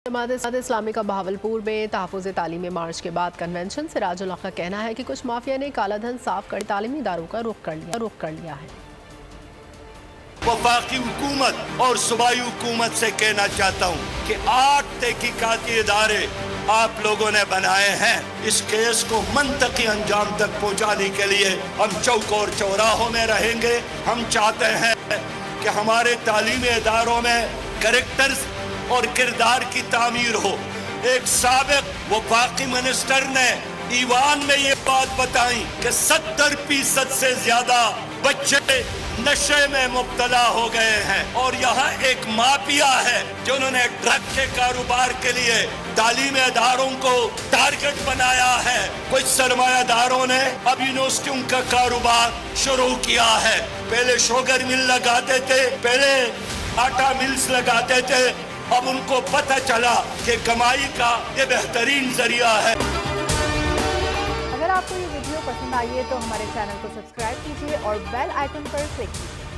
जमात इस्लामी का बहावलपुर में तहफ़्फ़ुज़ तालीमी मार्च के बाद कन्वेंशन सिराजुल हक़ का कहना है कि कुछ माफिया ने काला धन साफ कर तालीमी इदारों का रुख कर लिया है। वफाकी हुकूमत और सूबाई हुकूमत से कहना चाहता हूँ कि 8 तहकीकाती इदारे आप लोगों ने बनाए हैं। इस केस को मंतकी अंजाम तक पहुँचाने के लिए हम चौक और चौराहों में रहेंगे। हम चाहते हैं कि हमारे तालीमी इदारों में कैरेक्टर्स और किरदार की तामीर हो। एक साबिक वफाकी मिनिस्टर ने ईवान में ये बात बताई कि 70% से ज्यादा बच्चे नशे में मुब्तला हो गए हैं और यहाँ एक माफिया है जिन्होंने ड्रग के कारोबार के लिए तालीमी इदारों को टारगेट बनाया है। कुछ सरमायादारों ने अब यूनिवर्सिटियों का कारोबार शुरू किया है। पहले शुगर मिल लगाते थे, पहले आटा मिल्स लगाते थे, अब उनको पता चला कि कमाई का ये बेहतरीन जरिया है। अगर आपको ये वीडियो पसंद आई है तो हमारे चैनल को सब्सक्राइब कीजिए और बेल आइकन पर क्लिक कीजिए।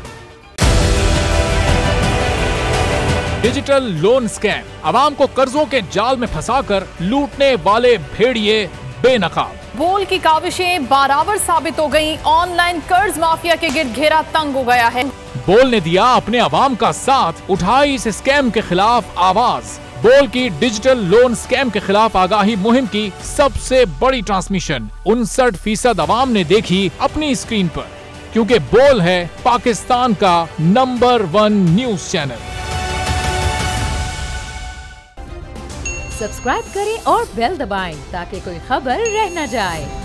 डिजिटल लोन स्कैम, आवाम को कर्जों के जाल में फंसाकर लूटने वाले भेड़िए बेनकाब। बोल की काविशें बाराबर साबित हो गईं। ऑनलाइन कर्ज माफिया के गिर्द घेरा तंग हो गया है। बोल ने दिया अपने आवाम का साथ, उठाई इस स्कैम के खिलाफ आवाज। बोल की डिजिटल लोन स्कैम के खिलाफ आगाही मुहिम की सबसे बड़ी ट्रांसमिशन 59% आवाम ने देखी अपनी स्क्रीन पर, क्योंकि बोल है पाकिस्तान का नंबर 1 न्यूज चैनल। सब्सक्राइब करें और बेल दबाएं ताकि कोई खबर रह न जाए।